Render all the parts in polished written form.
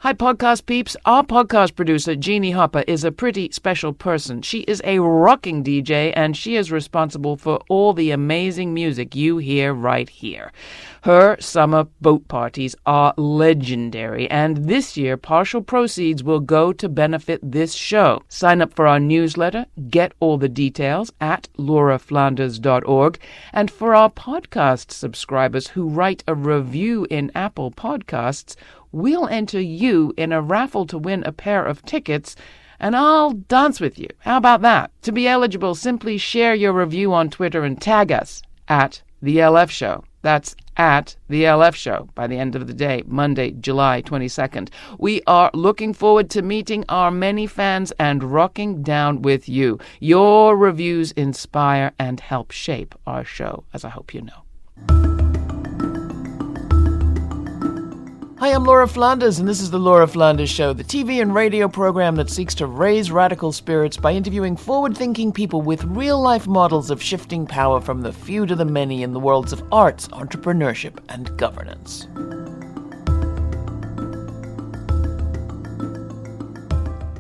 Hi, podcast peeps. Our podcast producer, Jeannie Hopper, is a pretty special person. She is a rocking DJ, and she is responsible for all the amazing music you hear right here. Her summer boat parties are legendary, and this year, partial proceeds will go to benefit this show. Sign up for our newsletter, get all the details at lauraflanders.org, and for our podcast subscribers who write a review in Apple Podcasts, we'll enter you in a raffle to win a pair of tickets, and I'll dance with you. How about that? To be eligible, simply share your review on Twitter and tag us at The LF Show. That's at The LF Show by the end of the day, Monday, July 22nd. We are looking forward to meeting our many fans and rocking down with you. Your reviews inspire and help shape our show, as I hope you know. Hi, I'm Laura Flanders, and this is The Laura Flanders Show, the TV and radio program that seeks to raise radical spirits by interviewing forward-thinking people with real-life models of shifting power from the few to the many in the worlds of arts, entrepreneurship, and governance.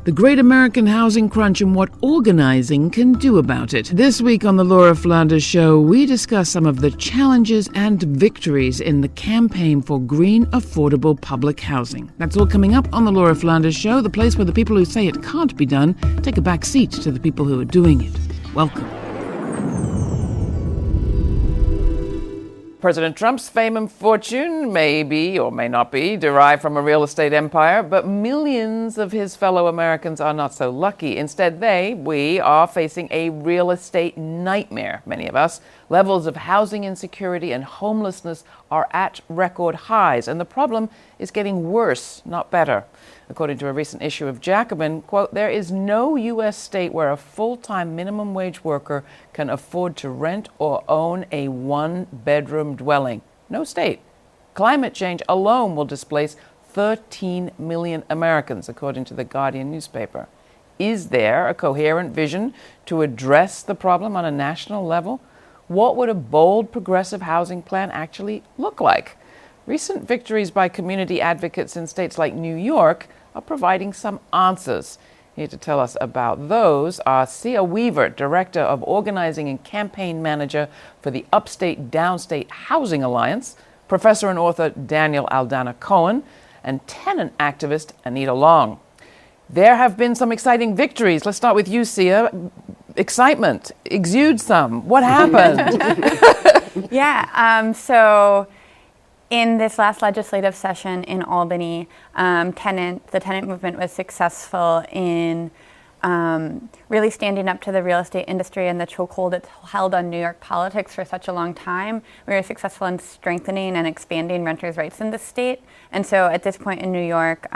The Great American Housing Crunch and what organizing can do about it. This week on the Laura Flanders Show, we discuss some of the challenges and victories in the campaign for green, affordable public housing. That's all coming up on the Laura Flanders Show, the place where the people who say it can't be done take a back seat to the people who are doing it. Welcome. President Trump's fame and fortune may be, or may not be, derived from a real estate empire, but millions of his fellow Americans are not so lucky. Instead, we are facing a real estate nightmare, many of us. Levels of housing insecurity and homelessness are at record highs, and the problem is getting worse, not better. According to a recent issue of Jacobin, quote, there is no U.S. state where a full-time minimum wage worker can afford to rent or own a one-bedroom dwelling. No state. Climate change alone will displace 13 million Americans, according to the Guardian newspaper. Is there a coherent vision to address the problem on a national level? What would a bold, progressive housing plan actually look like? Recent victories by community advocates in states like New York are providing some answers. Here to tell us about those are Sia Weaver, Director of Organizing and Campaign Manager for the Upstate Downstate Housing Alliance, Professor and author Daniel Aldana Cohen, and tenant activist Anita Long. There have been some exciting victories. Let's start with you, Sia. Excitement. Exude some. What happened? So in this last legislative session in Albany, the tenant movement was successful in really standing up to the real estate industry and the chokehold it held on New York politics for such a long time. We were successful in strengthening and expanding renters' rights in the state. And so at this point in New York,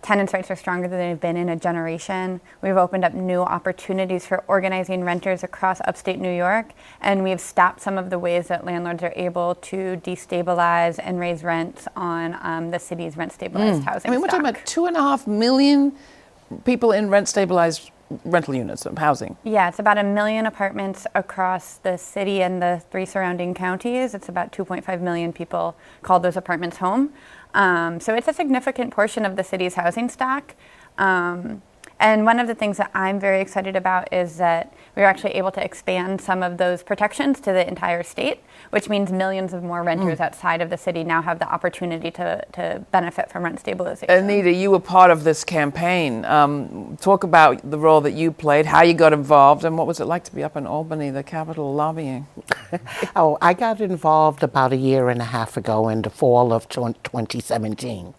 tenants' rights are stronger than they've been in a generation. We've opened up new opportunities for organizing renters across upstate New York, and we've stopped some of the ways that landlords are able to destabilize and raise rents on the city's rent-stabilized housing we're talking about 2.5 million people in rent-stabilized rental units of housing. Yeah, it's about 1 million apartments across the city and the 3 surrounding counties. It's about 2.5 million people call those apartments home. So it's a significant portion of the city's housing stock. And one of the things that I'm very excited about is that we were actually able to expand some of those protections to the entire state, which means millions of more renters outside of the city now have the opportunity to benefit from rent stabilization. Anita, you were part of this campaign. Talk about the role that you played, how you got involved, and what was it like to be up in Albany, the capital, lobbying? I got involved about 1.5 years ago in the fall of 2017.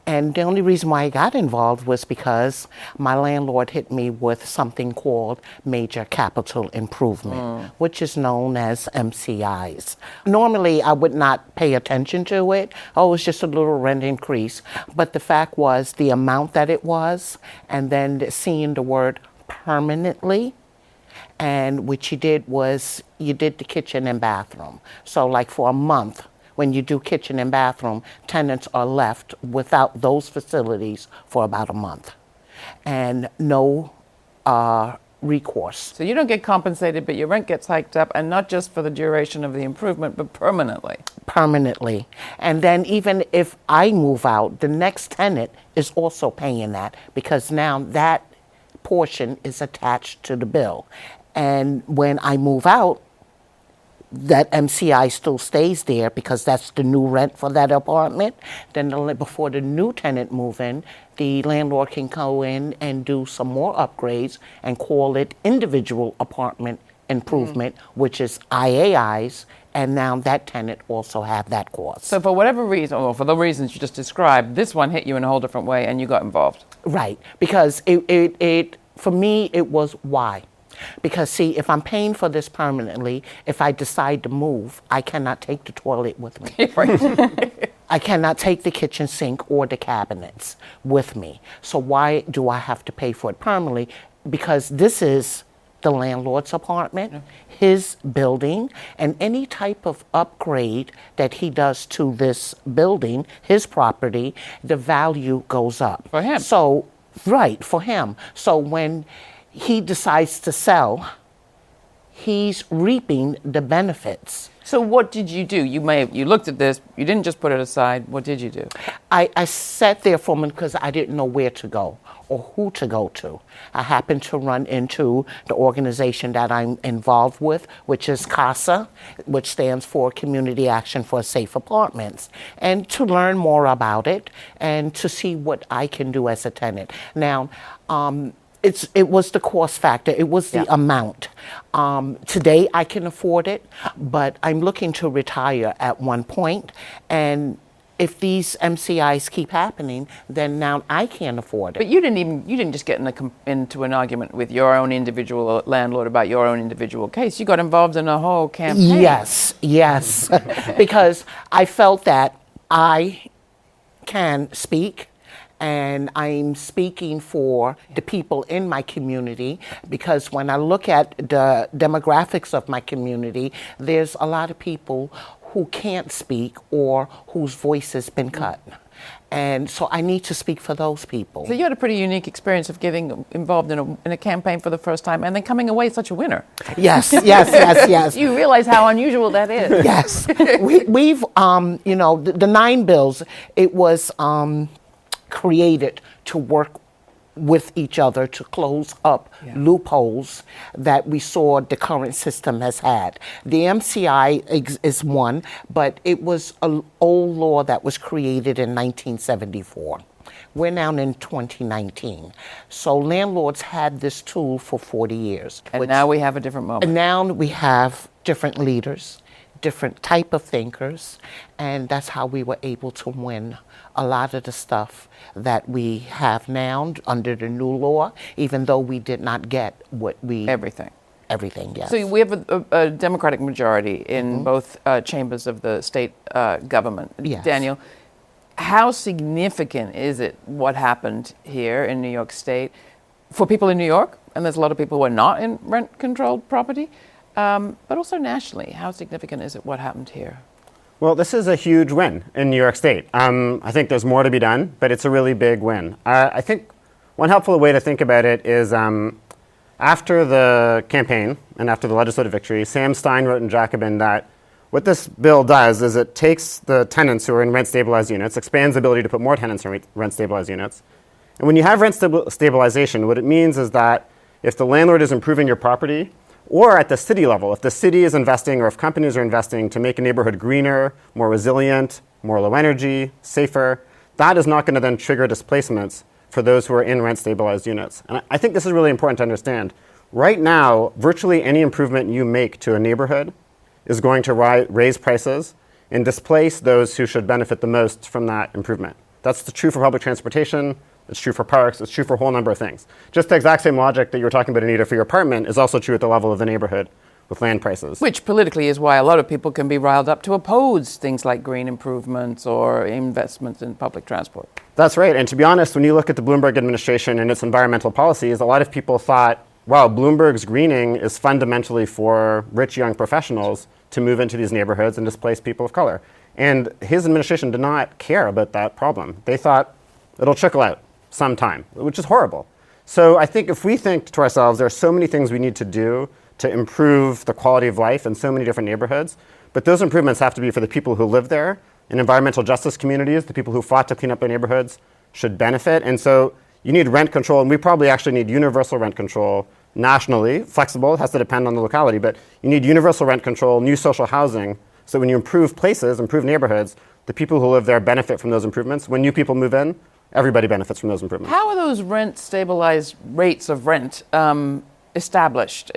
And the only reason why I got involved was because my landlord hit me with something called major capital improvement, which is known as MCIs. Normally, I would not pay attention to it. Oh, it was just a little rent increase. But the fact was the amount that it was, and then seeing the word permanently. And what you did was you did the kitchen and bathroom. So like for a month, when you do kitchen and bathroom, tenants are left without those facilities for about a month. And no recourse. So you don't get compensated, but your rent gets hiked up, and not just for the duration of the improvement, but permanently. Permanently. And then even if I move out, the next tenant is also paying that, because now that portion is attached to the bill. And when I move out, that MCI still stays there because that's the new rent for that apartment. Then before the new tenant move in, the landlord can go in and do some more upgrades and call it individual apartment improvement, which is IAIs, and now that tenant also have that cost. So for whatever reason, or for the reasons you just described, this one hit you in a whole different way and you got involved. Right, because it for me, it was why. Because see, if I'm paying for this permanently, if I decide to move, I cannot take the toilet with me. I cannot take the kitchen sink or the cabinets with me. So why do I have to pay for it permanently? Because this is the landlord's apartment, his building, and any type of upgrade that he does to this building, his property, the value goes up. For him. So, right, for him. So when he decides to sell, he's reaping the benefits. So what did you do? You looked at this, you didn't just put it aside. What did you do? I sat there for a minute because I didn't know where to go or who to go to. I happened to run into the organization that I'm involved with, which is CASA, which stands for Community Action for Safe Apartments, and to learn more about it and to see what I can do as a tenant. Now, it was the cost factor. It was the amount. Today I can afford it, but I'm looking to retire at one point, and if these MCIs keep happening, then now I can't afford it. But you didn't just get into an argument with your own individual landlord about your own individual case. You got involved in a whole campaign. Yes, because I felt that I can speak, and I'm speaking for the people in my community, because when I look at the demographics of my community, there's a lot of people who can't speak or whose voice has been cut. And so I need to speak for those people. So you had a pretty unique experience of getting involved in a campaign for the first time and then coming away such a winner. Yes. You realize how unusual that is. Yes. We've, the 9 bills, it was created to work with each other to close up loopholes that we saw the current system has had. The MCI is one, but it was an old law that was created in 1974. We're now in 2019. So landlords had this tool for 40 years. And now we have a different moment. And now we have different leaders, different type of thinkers, and that's how we were able to win a lot of the stuff that we have now under the new law, even though we did not get what we... Everything, yes. So we have a Democratic majority in both chambers of the state government. Yes. Daniel, how significant is it what happened here in New York State for people in New York? And there's a lot of people who are not in rent-controlled property. But also nationally, how significant is it what happened here? Well, this is a huge win in New York State. I think there's more to be done, but it's a really big win. I think one helpful way to think about it is after the campaign and after the legislative victory, Sam Stein wrote in Jacobin that what this bill does is it takes the tenants who are in rent-stabilized units, expands the ability to put more tenants in rent-stabilized units. And when you have rent stabilization, what it means is that if the landlord is improving your property, or at the city level, if the city is investing or if companies are investing to make a neighborhood greener, more resilient, more low energy, safer, that is not going to then trigger displacements for those who are in rent-stabilized units. And I think this is really important to understand. Right now, virtually any improvement you make to a neighborhood is going to raise prices and displace those who should benefit the most from that improvement. That's true for public transportation. It's true for parks. It's true for a whole number of things. Just the exact same logic that you were talking about, Anita, for your apartment is also true at the level of the neighborhood with land prices. Which politically is why a lot of people can be riled up to oppose things like green improvements or investments in public transport. That's right. And to be honest, when you look at the Bloomberg administration and its environmental policies, a lot of people thought, wow, Bloomberg's greening is fundamentally for rich young professionals to move into these neighborhoods and displace people of color. And his administration did not care about that problem. They thought it'll trickle out sometime, which is horrible. So I think if we think to ourselves, there are so many things we need to do to improve the quality of life in so many different neighborhoods, but those improvements have to be for the people who live there. In environmental justice communities, the people who fought to clean up their neighborhoods should benefit. And so you need rent control, and we probably actually need universal rent control nationally. Flexible, it has to depend on the locality, but you need universal rent control, new social housing, so when you improve places, improve neighborhoods, the people who live there benefit from those improvements. When new people move in, everybody benefits from those improvements. How are those rent stabilized rates of rent established?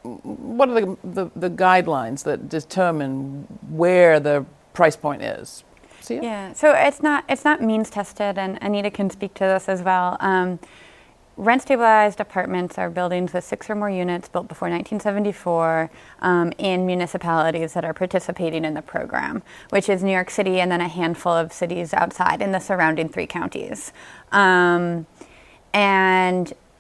What are the guidelines that determine where the price point is? Sia? Yeah, so it's not means tested, and Anita can speak to this as well. Rent stabilized apartments are buildings with 6 or more units built before 1974 in municipalities that are participating in the program, which is New York City and then a handful of cities outside in the surrounding 3 counties. And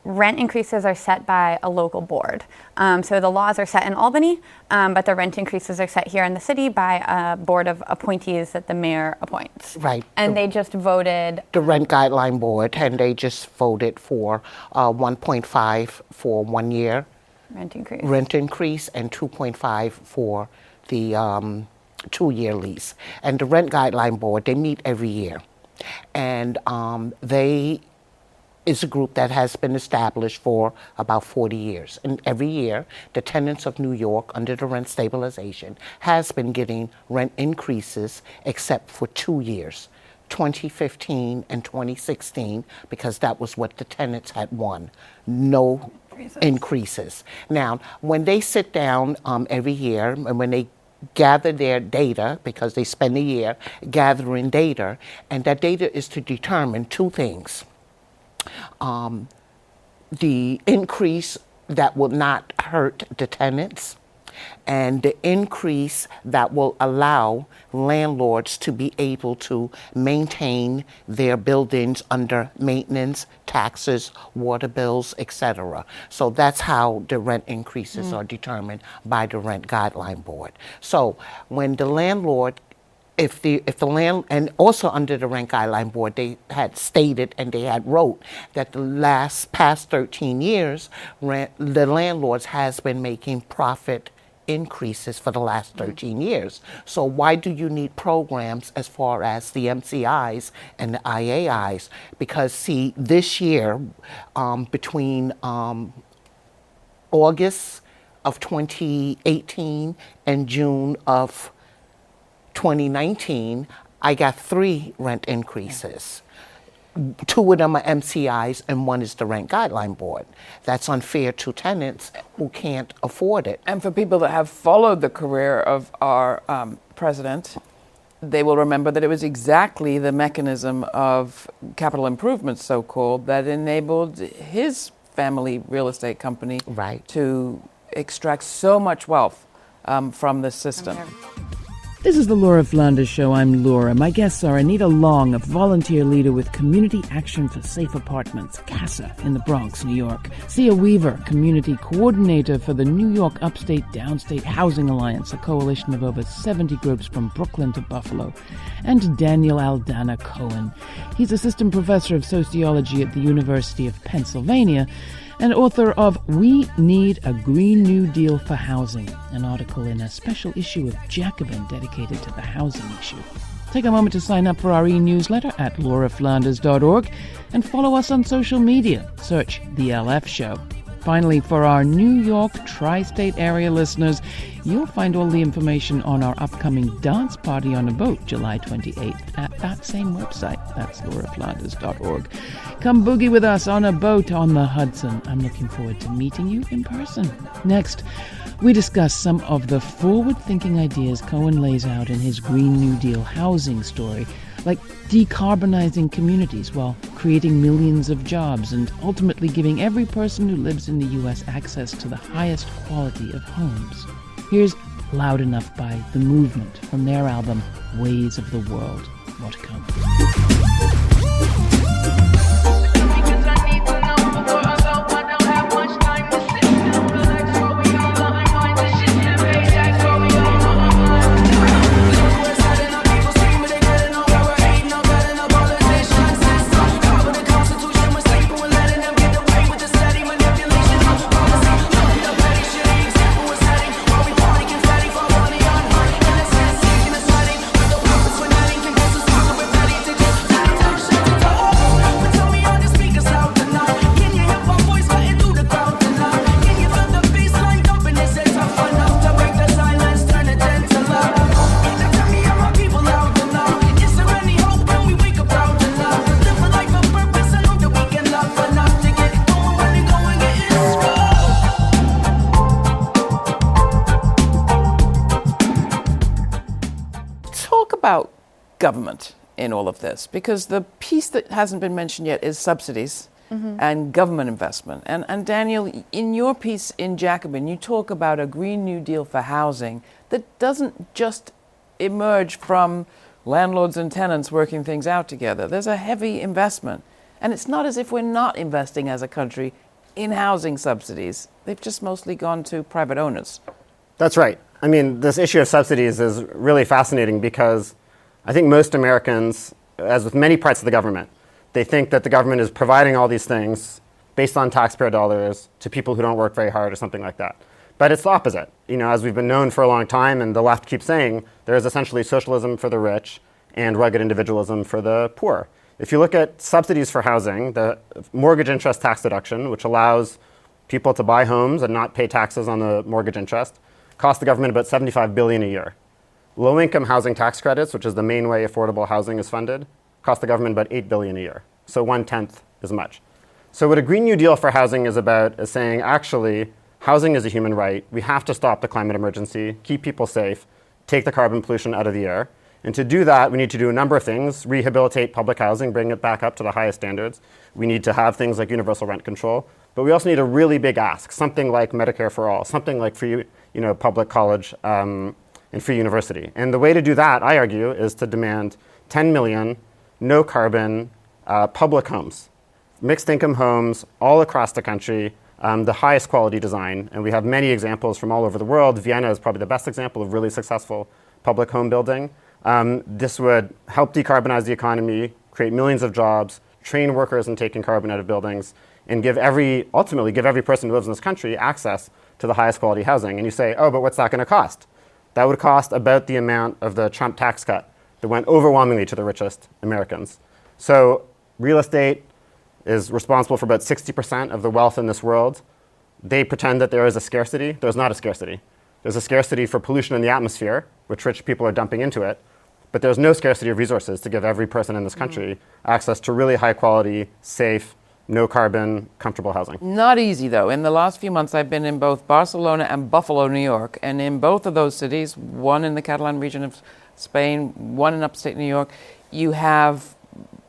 rent increases are set by a local board. So the laws are set in Albany, but the rent increases are set here in the city by a board of appointees that the mayor appoints. Right. And they just voted. The Rent Guideline Board, and they just voted for 1.5 for 1 year Rent increase. rent increase and 2.5 for the 2-year lease. And the Rent Guideline Board, they meet every year. And they is a group that has been established for about 40 years. And every year, the tenants of New York under the rent stabilization has been getting rent increases except for 2 years, 2015 and 2016, because that was what the tenants had won. No increases. Now, when they sit down every year and when they gather their data, because they spend a year gathering data, and that data is to determine 2 things. The increase that will not hurt the tenants, and the increase that will allow landlords to be able to maintain their buildings under maintenance, taxes, water bills, etc. So that's how the rent increases are determined by the Rent Guideline Board. So when the landlord if the land, and also under the Rent Guideline Board, they had stated and they had wrote that the past 13 years, the landlords has been making profit increases for the last 13 years. So why do you need programs as far as the MCIs and the IAIs? Because see, this year, between August of 2018 and June of 2019, I got 3 rent increases. 2 of them are MCIs and 1 is the Rent Guideline Board. That's unfair to tenants who can't afford it. And for people that have followed the career of our president, they will remember that it was exactly the mechanism of capital improvements, so-called, that enabled his family real estate company to extract so much wealth from the system. This is the Laura Flanders Show. I'm Laura. My guests are Anita Long, a volunteer leader with Community Action for Safe Apartments, CASA, in the Bronx, New York. Sia Weaver, community coordinator for the New York Upstate Downstate Housing Alliance, a coalition of over 70 groups from Brooklyn to Buffalo. And Daniel Aldana Cohen. He's assistant professor of sociology at the University of Pennsylvania and author of We Need a Green New Deal for Housing, an article in a special issue of Jacobin dedicated to the housing issue. Take a moment to sign up for our e-newsletter at lauraflanders.org and follow us on social media. Search The LF Show. Finally, for our New York tri-state area listeners, you'll find all the information on our upcoming dance party on a boat, July 28th, at that same website. That's lauraflanders.org. Come boogie with us on a boat on the Hudson. I'm looking forward to meeting you in person. Next, we discuss some of the forward-thinking ideas Cohen lays out in his Green New Deal housing story, like decarbonizing communities while creating millions of jobs and ultimately giving every person who lives in the U.S. access to the highest quality of homes. Here's Loud Enough by The Movement from their album Ways of the World. More to come. government in all of this? Because the piece that hasn't been mentioned yet is subsidies and government investment. And Daniel, in your piece in Jacobin, you talk about a Green New Deal for housing that doesn't just emerge from landlords and tenants working things out together. There's a heavy investment. And it's not as if we're not investing as a country in housing subsidies. They've just mostly gone to private owners. That's right. I mean, this issue of subsidies is really fascinating because I think most Americans, as with many parts of the government, they think that the government is providing all these things based on taxpayer dollars to people who don't work very hard or something like that. But it's the opposite. As we've been known for a long time, and the left keeps saying, there is essentially socialism for the rich and rugged individualism for the poor. If you look at subsidies for housing, the mortgage interest tax deduction, which allows people to buy homes and not pay taxes on the mortgage interest, costs the government about $75 billion a year. Low-income housing tax credits, which is the main way affordable housing is funded, cost the government about $8 billion a year. So 1/10 as much. So what a Green New Deal for housing is about is saying, actually, housing is a human right. We have to stop the climate emergency, keep people safe, take the carbon pollution out of the air. And to do that, we need to do a number of things: rehabilitate public housing, bring it back up to the highest standards. We need to have things like universal rent control. But we also need a really big ask, something like Medicare for all, something like free, public college and free university. And the way to do that, I argue, is to demand 10 million no-carbon public homes, mixed-income homes all across the country, the highest quality design. And we have many examples from all over the world. Vienna is probably the best example of really successful public home building. This would help decarbonize the economy, create millions of jobs, train workers in taking carbon out of buildings, and ultimately give every person who lives in this country access to the highest quality housing. And you say, oh, but what's that going to cost? That would cost about the amount of the Trump tax cut that went overwhelmingly to the richest Americans. So real estate is responsible for about 60% of the wealth in this world. They pretend that there is a scarcity. There's not a scarcity. There's a scarcity for pollution in the atmosphere, which rich people are dumping into it. But there's no scarcity of resources to give every person in this country access to really high quality, safe, no carbon, comfortable housing. Not easy, though. In the last few months, I've been in both Barcelona and Buffalo, New York. And in both of those cities, one in the Catalan region of Spain, one in upstate New York, you have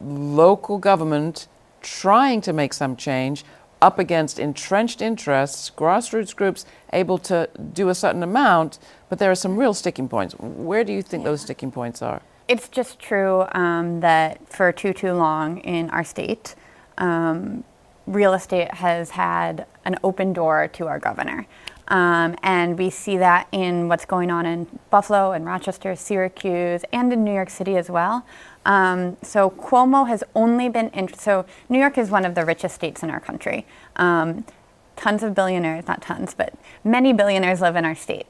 local government trying to make some change up against entrenched interests, grassroots groups able to do a certain amount, but there are some real sticking points. Where do you think those sticking points are? It's just true that for too long in our state, real estate has had an open door to our governor. And we see that in what's going on in Buffalo and Rochester, Syracuse, and in New York City as well. So Cuomo has only been so New York is one of the richest states in our country. Tons of billionaires, not tons, but many billionaires live in our state.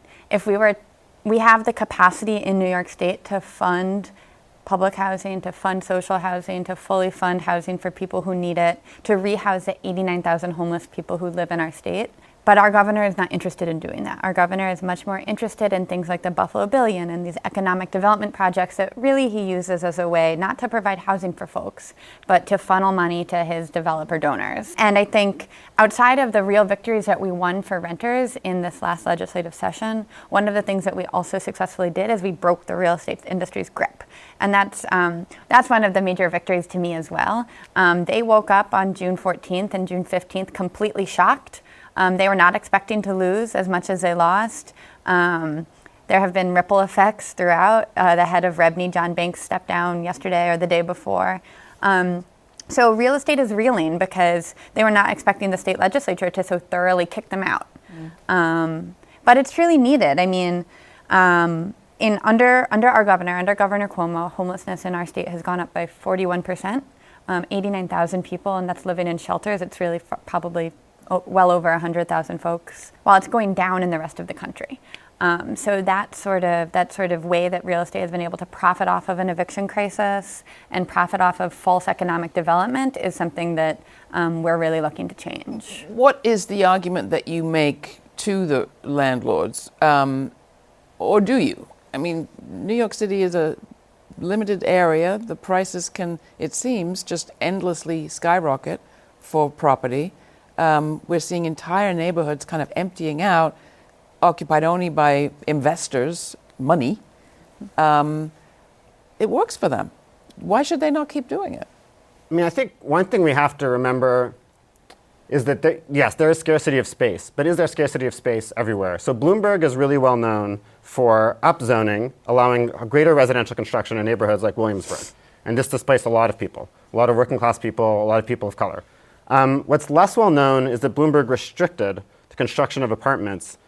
We have the capacity in New York State to fund public housing, to fund social housing, to fully fund housing for people who need it, to rehouse the 89,000 homeless people who live in our state. But our governor is not interested in doing that. Our governor is much more interested in things like the Buffalo Billion and these economic development projects that really he uses as a way not to provide housing for folks, but to funnel money to his developer donors. And I think outside of the real victories that we won for renters in this last legislative session, one of the things that we also successfully did is we broke the real estate industry's grip. And that's one of the major victories to me as well. They woke up on June 14th and June 15th completely shocked. They were not expecting to lose as much as they lost. There have been ripple effects throughout. The head of REBNY, John Banks, stepped down yesterday or the day before. So real estate is reeling because they were not expecting the state legislature to so thoroughly kick them out. But it's really needed. I mean, under our governor, under Governor Cuomo, homelessness in our state has gone up by 41%, 89,000 people, and that's living in shelters. It's really probably well over 100,000 folks, while it's going down in the rest of the country. So that sort of way that real estate has been able to profit off of an eviction crisis and profit off of false economic development is something that we're really looking to change. What is the argument that you make to the landlords, or do you? I mean, New York City is a limited area. The prices can, it seems, just endlessly skyrocket for property. We're seeing entire neighborhoods kind of emptying out, occupied only by investors, money. it works for them. Why should they not keep doing it? I mean, I think one thing we have to remember is that, yes, there is scarcity of space, but is there scarcity of space everywhere? So Bloomberg is really well known for upzoning, allowing greater residential construction in neighborhoods like Williamsburg. And this displaced a lot of people, a lot of working class people, a lot of people of color. What's less well known is that Bloomberg restricted the construction of apartments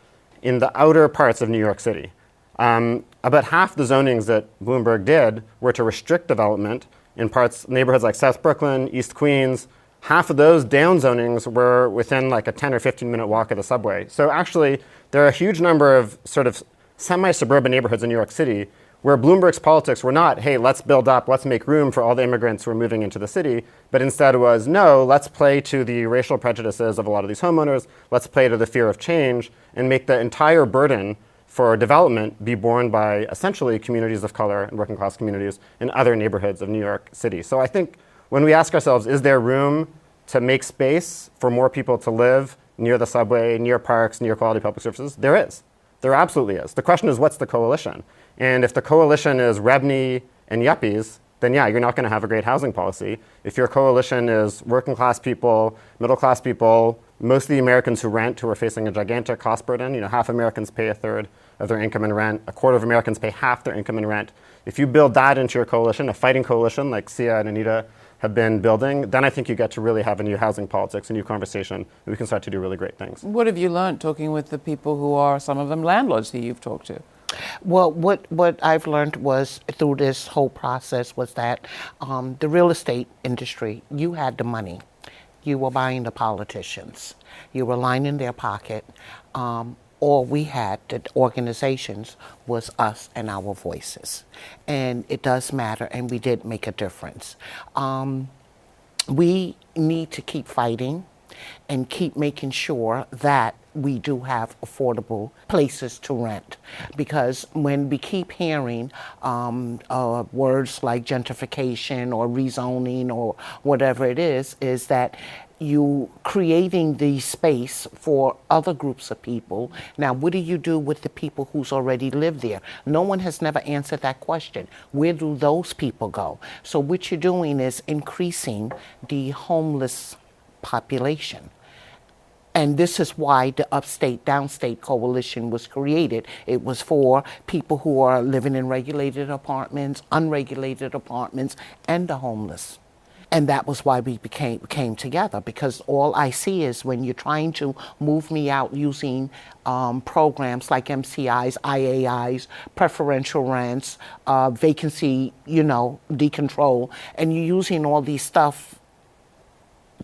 in the outer parts of New York City. About half the zonings that Bloomberg did were to restrict development in neighborhoods like South Brooklyn, East Queens. Half of those down zonings were within like a 10 or 15-minute walk of the subway. So actually, there are a huge number of sort of semi-suburban neighborhoods in New York City where Bloomberg's politics were not, hey, let's build up, let's make room for all the immigrants who are moving into the city, but instead was, no, let's play to the racial prejudices of a lot of these homeowners, let's play to the fear of change, and make the entire burden for development be borne by essentially communities of color and working class communities in other neighborhoods of New York City. So I think when we ask ourselves, is there room to make space for more people to live near the subway, near parks, near quality public services? There is. There absolutely is. The question is, what's the coalition? And if the coalition is Rebney and yuppies, then yeah, you're not going to have a great housing policy. If your coalition is working class people, middle class people, most of the Americans who rent, who are facing a gigantic cost burden, half Americans pay a third of their income in rent, a quarter of Americans pay half their income in rent. If you build that into your coalition, a fighting coalition like Sia and Anita have been building, then I think you get to really have a new housing politics, a new conversation, and we can start to do really great things. What have you learned talking with the people who are, some of them, landlords who you've talked to? Well, what I've learned was through this whole process was that the real estate industry, you had the money. You were buying the politicians. You were lining their pocket. All we had, the organizations, was us and our voices. And it does matter, and we did make a difference. We need to keep fighting and keep making sure that we do have affordable places to rent. Because when we keep hearing words like gentrification or rezoning or whatever it is that you creating the space for other groups of people. Now, what do you do with the people who's already lived there? No one has never answered that question. Where do those people go? So what you're doing is increasing the homeless population. And this is why the Upstate, Downstate coalition was created. It was for people who are living in regulated apartments, unregulated apartments, and the homeless. And that was why we came together, because all I see is when you're trying to move me out using programs like MCIs, IAIs, preferential rents, vacancy, decontrol, and you're using all these stuff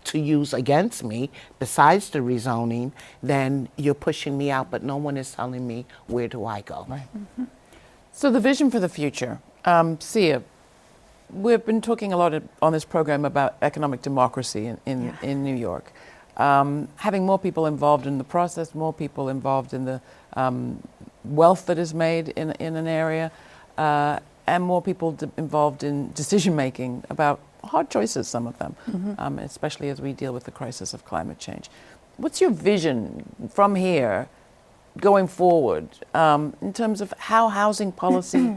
to use against me, besides the rezoning, then you're pushing me out, but no one is telling me where do I go. Right. Mm-hmm. So the vision for the future, Sia, we've been talking a lot on this program about economic democracy in New York. Having more people involved in the process, more people involved in the wealth that is made in an area, and more people involved in decision-making about hard choices, some of them, especially as we deal with the crisis of climate change. What's your vision from here going forward in terms of how housing policy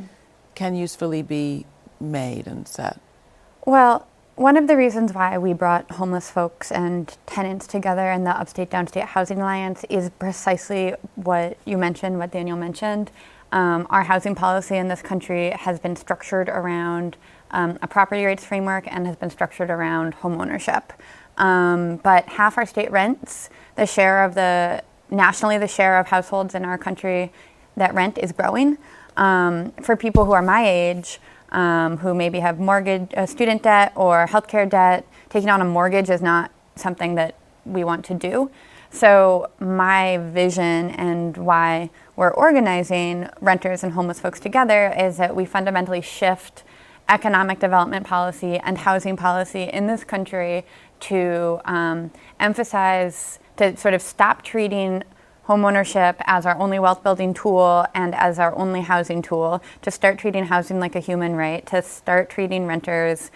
can usefully be made and set? Well, one of the reasons why we brought homeless folks and tenants together in the Upstate Downstate Housing Alliance is precisely what you mentioned, what Daniel mentioned. Our housing policy in this country has been structured around a property rights framework and has been structured around home ownership. But half our state rents, nationally the share of households in our country that rent is growing. For people who are my age, who maybe have student debt or healthcare debt, taking on a mortgage is not something that we want to do. So my vision and why we're organizing renters and homeless folks together is that we fundamentally shift economic development policy and housing policy in this country to emphasize, to sort of stop treating homeownership as our only wealth building tool and as our only housing tool, to start treating housing like a human right, to start treating renters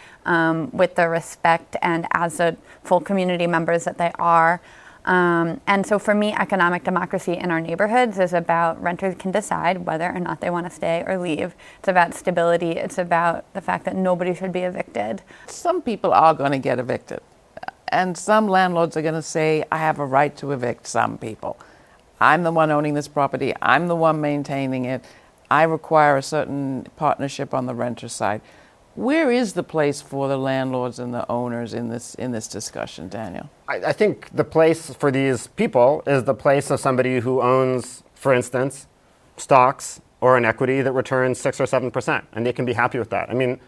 with the respect and as the full community members that they are. And so for me, economic democracy in our neighborhoods is about renters can decide whether or not they want to stay or leave. It's about stability. It's about the fact that nobody should be evicted. Some people are going to get evicted. And some landlords are going to say, I have a right to evict some people. I'm the one owning this property. I'm the one maintaining it. I require a certain partnership on the renter side. Where is the place for the landlords and the owners in this discussion, Daniel? I think the place for these people is the place of somebody who owns, for instance, stocks or an equity that returns 6 or 7%, and they can be happy with that. I mean,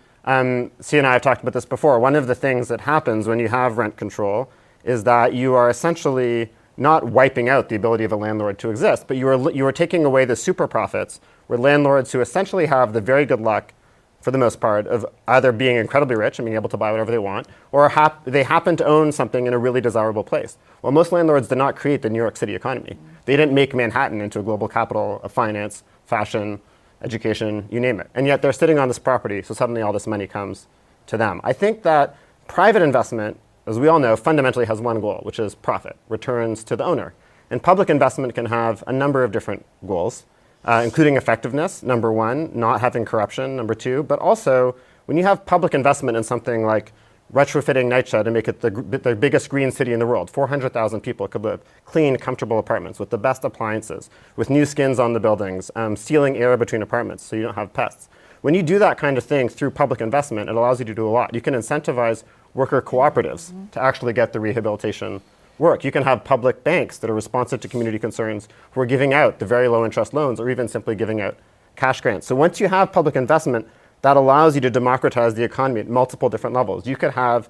C and I have talked about this before. One of the things that happens when you have rent control is that you are essentially not wiping out the ability of a landlord to exist, but you are taking away the super profits where landlords who essentially have the very good luck, for the most part, of either being incredibly rich and being able to buy whatever they want, or they happen to own something in a really desirable place. Well, most landlords did not create the New York City economy. They didn't make Manhattan into a global capital of finance, fashion, education, you name it. And yet they're sitting on this property, so suddenly all this money comes to them. I think that private investment, as we all know, fundamentally has one goal, which is profit, returns to the owner. And public investment can have a number of different goals, including effectiveness, number one, not having corruption, number two, but also when you have public investment in something like retrofitting NYCHA to make it the biggest green city in the world, 400,000 people could live, clean, comfortable apartments with the best appliances, with new skins on the buildings, sealing air between apartments so you don't have pests. When you do that kind of thing through public investment, it allows you to do a lot. You can incentivize worker cooperatives to actually get the rehabilitation work. You can have public banks that are responsive to community concerns who are giving out the very low interest loans or even simply giving out cash grants. So once you have public investment, that allows you to democratize the economy at multiple different levels. You could have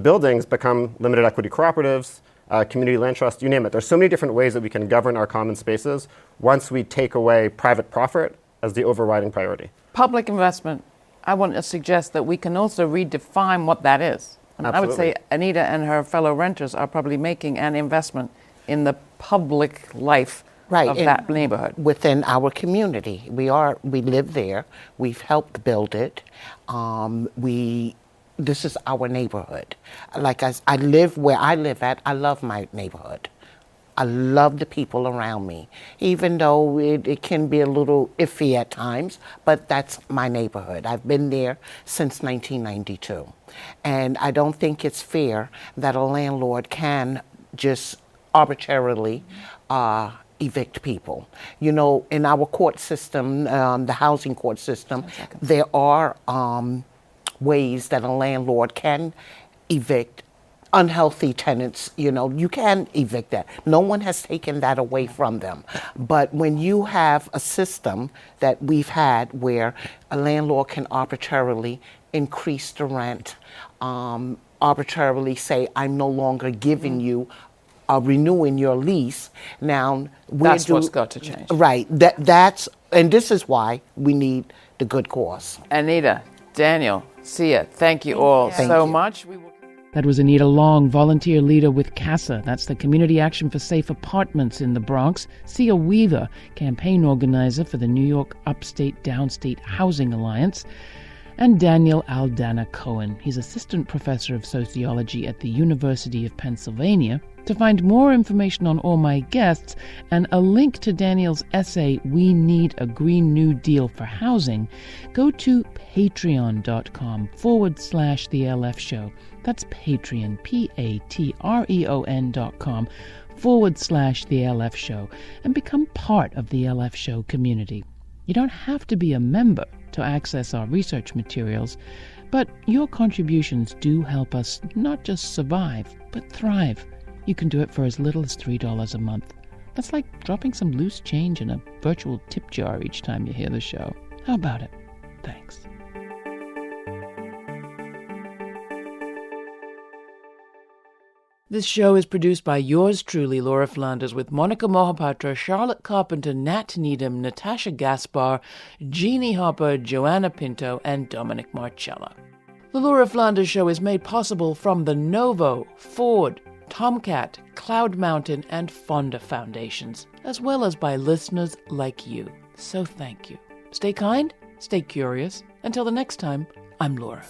buildings become limited equity cooperatives, community land trust, you name it. There's so many different ways that we can govern our common spaces once we take away private profit as the overriding priority. Public investment, I want to suggest that we can also redefine what that is. I would say Anita and her fellow renters are probably making an investment in the public life of that neighborhood. Within our community. We live there. We've helped build it. This is our neighborhood. Like I live where I live at, I love my neighborhood. I love the people around me, even though it can be a little iffy at times, but that's my neighborhood. I've been there since 1992. And I don't think it's fair that a landlord can just arbitrarily evict people. You know, in our court system, the housing court system, there are ways that a landlord can evict unhealthy tenants. You know, you can evict that. No one has taken that away from them. But when you have a system that we've had where a landlord can arbitrarily increase the rent, arbitrarily say, I'm no longer giving you renewing your lease. Now, that's what's got to change. Right. And this is why we need the good cause. Anita, Daniel, Sia, thank you all so much. That was Anita Long, volunteer leader with CASA. That's the Community Action for Safe Apartments in the Bronx. Sia Weaver, campaign organizer for the New York Upstate Downstate Housing Alliance. And Daniel Aldana Cohen. He's assistant professor of sociology at the University of Pennsylvania. To find more information on all my guests and a link to Daniel's essay, We Need a Green New Deal for Housing, go to patreon.com/The LF Show. That's Patreon, patreon.com/The LF Show, and become part of the LF Show community. You don't have to be a member to access our research materials, but your contributions do help us not just survive, but thrive. You can do it for as little as $3 a month. That's like dropping some loose change in a virtual tip jar each time you hear the show. How about it? Thanks. This show is produced by yours truly, Laura Flanders, with Monica Mohapatra, Charlotte Carpenter, Nat Needham, Natasha Gaspar, Jeannie Hopper, Joanna Pinto, and Dominic Marcella. The Laura Flanders Show is made possible from the Novo, Ford, Tomcat, Cloud Mountain, and Fonda Foundations, as well as by listeners like you. So thank you. Stay kind, stay curious. Until the next time, I'm Laura.